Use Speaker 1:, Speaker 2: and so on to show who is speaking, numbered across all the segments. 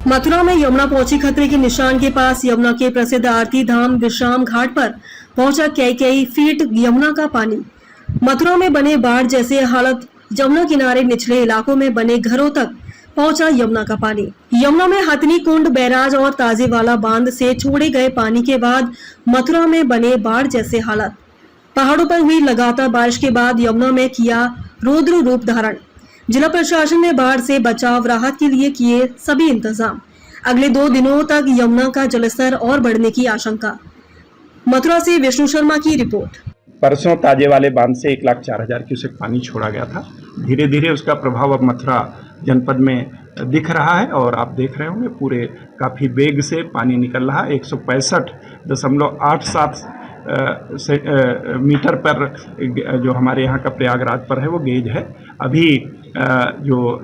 Speaker 1: मथुरा में यमुना पहुंची खतरे के निशान के पास। यमुना के प्रसिद्ध आरती धाम विश्राम घाट पर पहुंचा कई फीट यमुना का पानी। मथुरा में बने बाढ़ जैसे हालत। यमुना किनारे निचले इलाकों में बने घरों तक पहुंचा यमुना का पानी। यमुना में हथनी कुंड बैराज और ताजेवाला बांध से छोड़े गए पानी के बाद मथुरा में बने बाढ़ जैसे हालत। पहाड़ों पर हुई लगातार बारिश के बाद यमुना में किया रौद्र रूप धारण। जिला प्रशासन ने बाढ़ से बचाव राहत के लिए किए सभी इंतजाम। अगले 2 दिनों तक यमुना का जलस्तर और बढ़ने की आशंका। मथुरा से विष्णु शर्मा की रिपोर्ट।
Speaker 2: परसों ताजेवाले बांध से 1,04,000 क्यूसेक पानी छोड़ा गया था। धीरे धीरे उसका प्रभाव अब मथुरा जनपद में दिख रहा है और आप देख रहे होंगे पूरे काफ़ी वेग से पानी निकल रहा है। 165.87 मीटर पर जो हमारे यहाँ का प्रयागराज पर है वो गेज है। अभी जो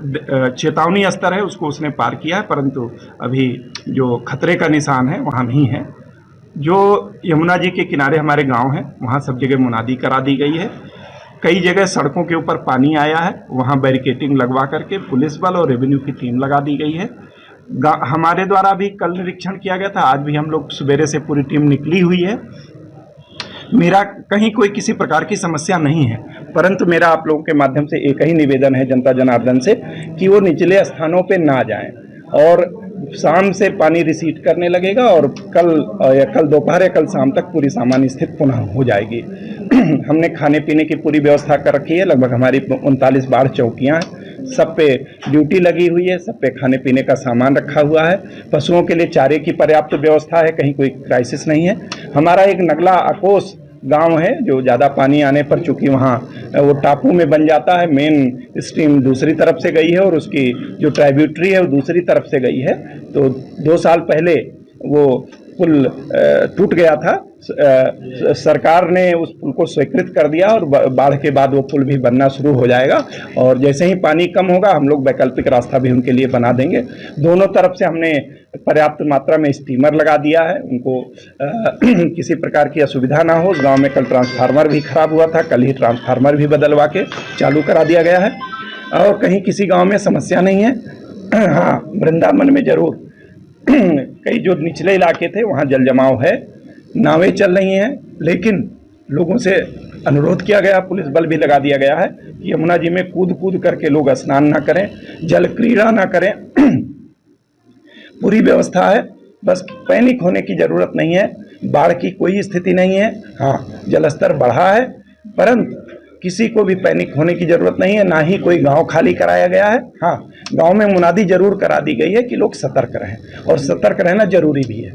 Speaker 2: चेतावनी स्तर है उसको उसने पार किया है, परंतु अभी जो खतरे का निशान है वहाँ नहीं है। जो यमुना जी के किनारे हमारे गांव हैं वहाँ सब जगह मुनादी करा दी गई है। कई जगह सड़कों के ऊपर पानी आया है, वहाँ बैरिकेटिंग लगवा करके पुलिस बल और रेवेन्यू की टीम लगा दी गई है। हमारे द्वारा भी कल निरीक्षण किया गया था, आज भी हम लोग सवेरे से पूरी टीम निकली हुई है। मेरा कहीं कोई किसी प्रकार की समस्या नहीं है, परंतु मेरा आप लोगों के माध्यम से एक ही निवेदन है जनता जनार्दन से कि वो निचले स्थानों पे ना जाएं। और शाम से पानी रिसीड करने लगेगा और कल दोपहर या कल शाम तक पूरी सामान्य स्थिति पुनः हो जाएगी। हमने खाने पीने की पूरी व्यवस्था कर रखी है। लगभग हमारी 39 बाढ़ चौकियाँ हैं, सब पे ड्यूटी लगी हुई है, सब पे खाने पीने का सामान रखा हुआ है। पशुओं के लिए चारे की पर्याप्त व्यवस्था है, कहीं कोई क्राइसिस नहीं है। हमारा एक नगला अकोस गांव है जो ज़्यादा पानी आने पर चूंकि वहाँ वो टापू में बन जाता है। मेन स्ट्रीम दूसरी तरफ से गई है और उसकी जो ट्राइब्यूटरी है वो दूसरी तरफ से गई है। तो 2 साल पहले वो पुल टूट गया था। सरकार ने उस पुल को स्वीकृत कर दिया और बाढ़ के बाद वो पुल भी बनना शुरू हो जाएगा। और जैसे ही पानी कम होगा हम लोग वैकल्पिक रास्ता भी उनके लिए बना देंगे। दोनों तरफ से हमने पर्याप्त मात्रा में स्टीमर लगा दिया है, उनको किसी प्रकार की असुविधा ना हो। उस गाँव में कल ट्रांसफार्मर भी खराब हुआ था, कल ही ट्रांसफार्मर भी बदलवा के चालू करा दिया गया है। और कहीं किसी गाँव में समस्या नहीं है। हाँ, वृंदावन में जरूर कई जो निचले इलाके थे वहाँ जल जमाव है, नावें चल रही हैं, लेकिन लोगों से अनुरोध किया गया, पुलिस बल भी लगा दिया गया है कि यमुना जी में कूद करके लोग स्नान ना करें, जल क्रीड़ा ना करें। पूरी व्यवस्था है, बस पैनिक होने की ज़रूरत नहीं है। बाढ़ की कोई स्थिति नहीं है। हाँ, जलस्तर बढ़ा है, परंतु किसी को भी पैनिक होने की ज़रूरत नहीं है, ना ही कोई गांव खाली कराया गया है। हाँ, गांव में मुनादी जरूर करा दी गई है कि लोग सतर्क रहें, और सतर्क रहना जरूरी भी है।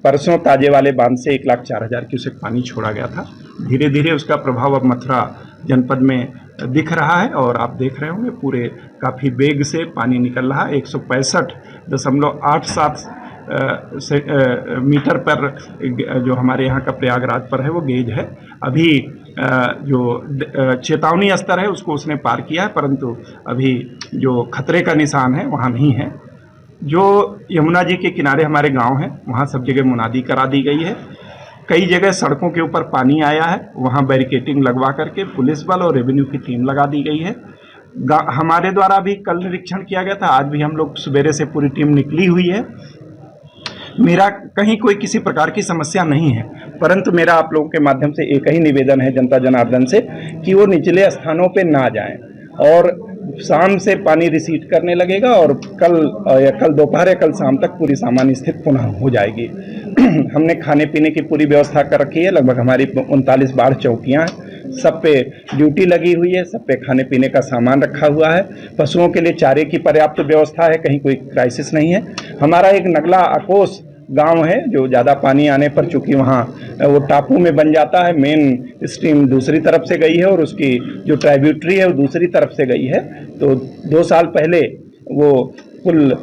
Speaker 2: परसों ताजेवाले बांध से 1,04,000 क्यूसेक पानी छोड़ा गया था। धीरे धीरे उसका प्रभाव अब मथुरा जनपद में दिख रहा है और आप देख रहे होंगे पूरे काफ़ी वेग से पानी निकल रहा है। 165.87 मीटर पर जो हमारे यहाँ का प्रयागराज पर है वो गेज है। अभी जो चेतावनी स्तर है उसको उसने पार किया है, परंतु अभी जो खतरे का निशान है वहाँ नहीं है। जो यमुना जी के किनारे हमारे गांव हैं वहाँ सब जगह मुनादी करा दी गई है। कई जगह सड़कों के ऊपर पानी आया है, वहाँ बैरिकेटिंग लगवा करके पुलिस बल और रेवेन्यू की टीम लगा दी गई है। हमारे द्वारा भी कल निरीक्षण किया गया था, आज भी हम लोग सवेरे से पूरी टीम निकली हुई है। मेरा कहीं कोई किसी प्रकार की समस्या नहीं है, परंतु मेरा आप लोगों के माध्यम से एक ही निवेदन है जनता जनार्दन से कि वो निचले स्थानों पे ना जाएं। और शाम से पानी रिसीड करने लगेगा और कल दोपहर या कल शाम तक पूरी सामान्य स्थिति पुनः हो जाएगी। हमने खाने पीने की पूरी व्यवस्था कर रखी है। लगभग हमारी 39 बाढ़ चौकियाँ हैं, सब पे ड्यूटी लगी हुई है, सब पे खाने पीने का सामान रखा हुआ है। पशुओं के लिए चारे की पर्याप्त व्यवस्था है, कहीं कोई क्राइसिस नहीं है। हमारा एक नगला अकोस गांव है जो ज़्यादा पानी आने पर चूंकि वहाँ वो टापू में बन जाता है। मेन स्ट्रीम दूसरी तरफ से गई है और उसकी जो ट्राइब्यूटरी है वो दूसरी तरफ से गई है। तो 2 साल पहले वो पुल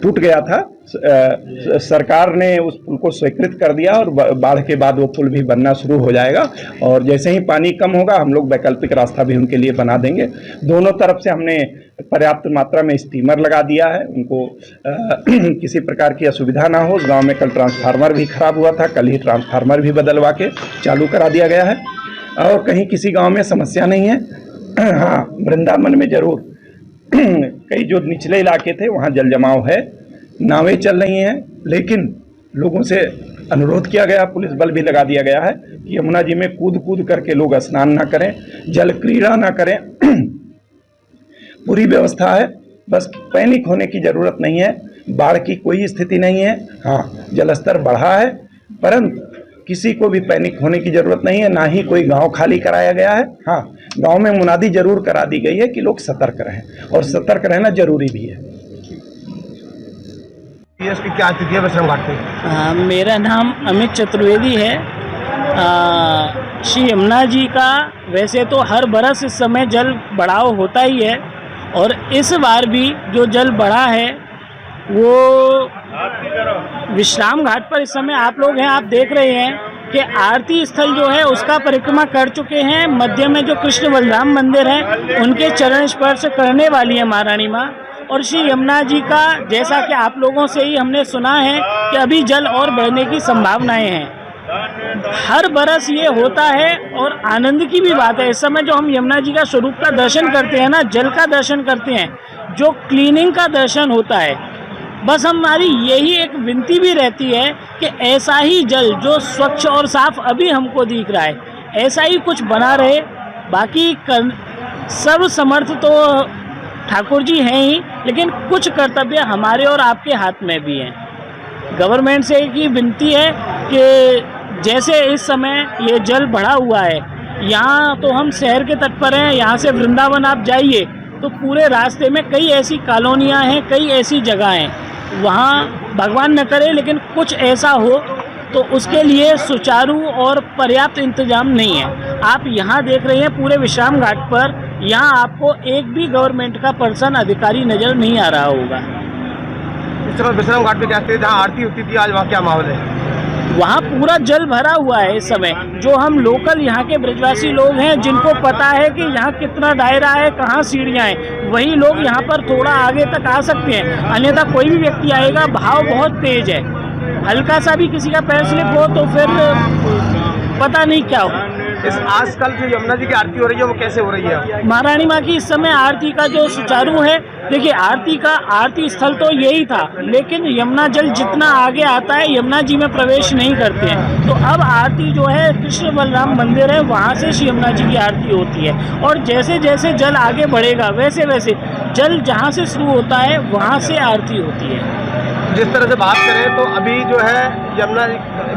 Speaker 2: टूट गया था। सरकार ने उस पुल को स्वीकृत कर दिया और बाढ़ के बाद वो पुल भी बनना शुरू हो जाएगा। और जैसे ही पानी कम होगा हम लोग वैकल्पिक रास्ता भी उनके लिए बना देंगे। दोनों तरफ से हमने पर्याप्त मात्रा में स्टीमर लगा दिया है, उनको किसी प्रकार की असुविधा ना हो। उस गाँव में कल ट्रांसफार्मर भी खराब हुआ था, कल ही ट्रांसफार्मर भी बदलवा के चालू करा दिया गया है। और कहीं किसी गाँव में समस्या नहीं है। हाँ, वृंदावन में जरूर कई जो निचले इलाके थे वहाँ जल जमाव है, नावें चल रही हैं, लेकिन लोगों से अनुरोध किया गया, पुलिस बल भी लगा दिया गया है कि यमुना जी में कूद कूद करके लोग स्नान ना करें, जल क्रीड़ा ना करें। पूरी व्यवस्था है, बस पैनिक होने की ज़रूरत नहीं है, बाढ़ की कोई स्थिति नहीं है। हाँ, जलस्तर बढ़ा है, परंतु किसी को भी पैनिक होने की ज़रूरत नहीं है, ना ही कोई गांव खाली कराया गया है। हाँ, गांव में मुनादी जरूर करा दी गई है कि लोग सतर्क रहें, और सतर्क रहना जरूरी भी है।
Speaker 3: इसकी क्या स्थिति है विश्राम घाट पे?
Speaker 4: मेरा नाम अमित चतुर्वेदी है। श्री यमुना जी का वैसे तो हर बरस इस समय जल बढ़ाव होता ही है, और इस बार भी जो जल बढ़ा है वो विश्राम घाट पर इस समय आप लोग हैं, आप देख रहे हैं कि आरती स्थल जो है उसका परिक्रमा कर चुके हैं। मध्य में जो कृष्ण बलराम मंदिर है उनके चरण स्पर्श करने वाली है महारानी माँ। और श्री यमुना जी का जैसा कि आप लोगों से ही हमने सुना है कि अभी जल और बढ़ने की संभावनाएं हैं। हर बरस ये होता है और आनंद की भी बात है। इस समय जो हम यमुना जी का स्वरूप का दर्शन करते हैं ना, जल का दर्शन करते हैं, जो क्लीनिंग का दर्शन होता है, बस हमारी यही एक विनती भी रहती है कि ऐसा ही जल जो स्वच्छ और साफ अभी हमको दिख रहा है, ऐसा ही कुछ बना रहे। बाकी सर्व समर्थ तो ठाकुर जी हैं ही, लेकिन कुछ कर्तव्य हमारे और आपके हाथ में भी हैं। गवर्नमेंट से एक ही विनती है कि जैसे इस समय ये जल बढ़ा हुआ है, यहाँ तो हम शहर के तट पर हैं, यहाँ से वृंदावन आप जाइए तो पूरे रास्ते में कई ऐसी कॉलोनियाँ हैं, कई ऐसी जगह हैं, वहाँ भगवान न करे लेकिन कुछ ऐसा हो तो उसके लिए सुचारू और पर्याप्त इंतजाम नहीं है। आप यहाँ देख रहे हैं पूरे विश्राम घाट पर, यहाँ आपको एक भी गवर्नमेंट का पर्सन अधिकारी नज़र नहीं आ रहा होगा।
Speaker 3: इस समय विश्राम घाट पे क्या स्थिति, जहाँ आरती होती थी आज वहाँ क्या माहौल है?
Speaker 4: वहाँ पूरा जल भरा हुआ है इस समय। जो हम लोकल यहाँ के ब्रजवासी लोग हैं, जिनको पता है कि यहाँ कितना दायरा है, कहाँ सीढ़ियाँ हैं, वही लोग यहाँ पर थोड़ा आगे तक आ सकते हैं, अन्यथा कोई भी व्यक्ति आएगा, भाव बहुत तेज है, हल्का सा भी किसी का पैर स्लिप हो तो फिर पता नहीं क्या हो।
Speaker 3: इस आजकल जो यमुना जी की आरती हो रही है वो कैसे हो रही है?
Speaker 4: महारानी माँ की इस समय आरती का जो सुचारू है, देखिए आरती स्थल तो यही था, लेकिन यमुना जल जितना आगे आता है यमुना जी में प्रवेश नहीं करते हैं, तो अब आरती जो है कृष्ण बलराम मंदिर है वहाँ से श्री यमुना जी की आरती होती है। और जैसे जैसे जल आगे बढ़ेगा वैसे वैसे जल जहाँ से शुरू होता है वहाँ से आरती होती है।
Speaker 3: जिस तरह से बात करें तो अभी जो है यमुना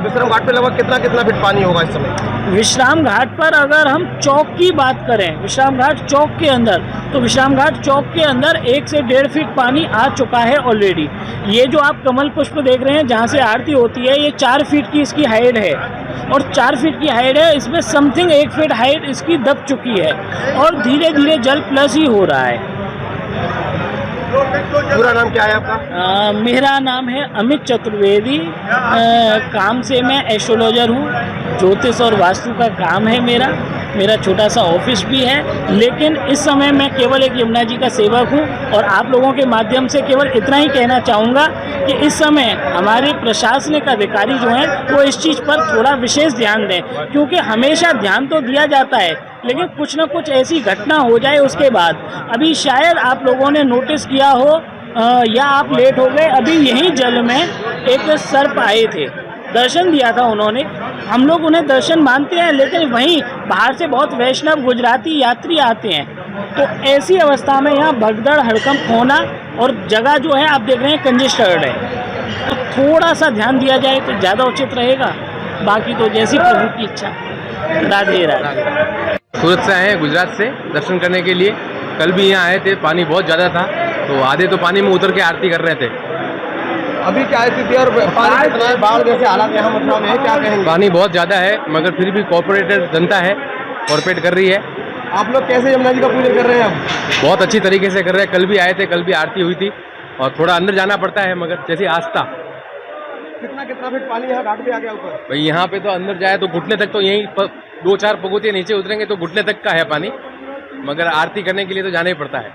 Speaker 3: विश्राम घाट पे लगभग कितना फीट पानी होगा इस समय?
Speaker 4: विश्राम घाट पर अगर हम चौक की बात करें, विश्राम घाट चौक के अंदर, तो विश्राम घाट चौक के अंदर 1 से 1.5 फीट पानी आ चुका है ऑलरेडी। ये जो आप कमल पुष्प देख रहे हैं जहाँ से आरती होती है, ये 4 फीट की इसकी हाइट है, और 4 फीट की हाइट है, इसमें समथिंग 1 फीट हाइट इसकी दब चुकी है, और धीरे धीरे जल प्लस ही हो रहा है।
Speaker 3: पूरा नाम क्या है आपका?
Speaker 4: मेरा नाम है अमित चतुर्वेदी। काम से मैं एस्ट्रोलॉजर हूँ, ज्योतिष और वास्तु का काम है मेरा छोटा सा ऑफिस भी है, लेकिन इस समय मैं केवल एक यमुना जी का सेवक हूँ। और आप लोगों के माध्यम से केवल इतना ही कहना चाहूँगा कि इस समय हमारे प्रशासनिक अधिकारी जो हैं वो इस चीज़ पर थोड़ा विशेष ध्यान दें, क्योंकि हमेशा ध्यान तो दिया जाता है लेकिन कुछ न कुछ ऐसी घटना हो जाए उसके बाद। अभी शायद आप लोगों ने नोटिस किया हो या आप लेट हो गए, अभी यहीं जल में एक सर्प आए थे, दर्शन दिया था उन्होंने। हम लोग उन्हें दर्शन मानते हैं, लेकिन वहीं बाहर से बहुत वैष्णव गुजराती यात्री आते हैं, तो ऐसी अवस्था में यहाँ भगदड़ हड़कंप होना, और जगह जो है आप देख रहे हैं कंजेस्टेड है, तो थोड़ा सा ध्यान दिया जाए तो ज़्यादा उचित रहेगा। बाकी तो जैसी प्रभु की इच्छा। राधे राधे।
Speaker 5: सूरत से आए हैं, गुजरात से दर्शन करने के लिए। कल भी यहाँ आए थे, पानी बहुत ज़्यादा था, तो आधे तो पानी में उतर के आरती कर रहे थे।
Speaker 3: अभी क्या स्थिति और पानी कितना है, बाढ़ जैसे हालात यहाँ मथुरा में है, क्या कहेंगे?
Speaker 5: पानी बहुत ज़्यादा है, मगर फिर भी कोऑपरेटिव जनता है, कोऑपरेट कर रही है।
Speaker 3: आप लोग कैसे यमुना जी का पूजन कर रहे हैं?
Speaker 5: बहुत अच्छी तरीके से कर रहे हैं। कल भी आए थे, कल भी आरती हुई थी, और थोड़ा अंदर जाना पड़ता है, मगर जैसी आस्था।
Speaker 3: कितना फीट पानी यहाँ घाट पे आ गया ऊपर?
Speaker 5: भाई यहाँ पे तो अंदर जाए तो घुटने तक, तो यहीं 2-4 पगोतियाँ नीचे उतरेंगे तो घुटने तक का है पानी, मगर आरती करने के लिए तो जाना ही पड़ता है।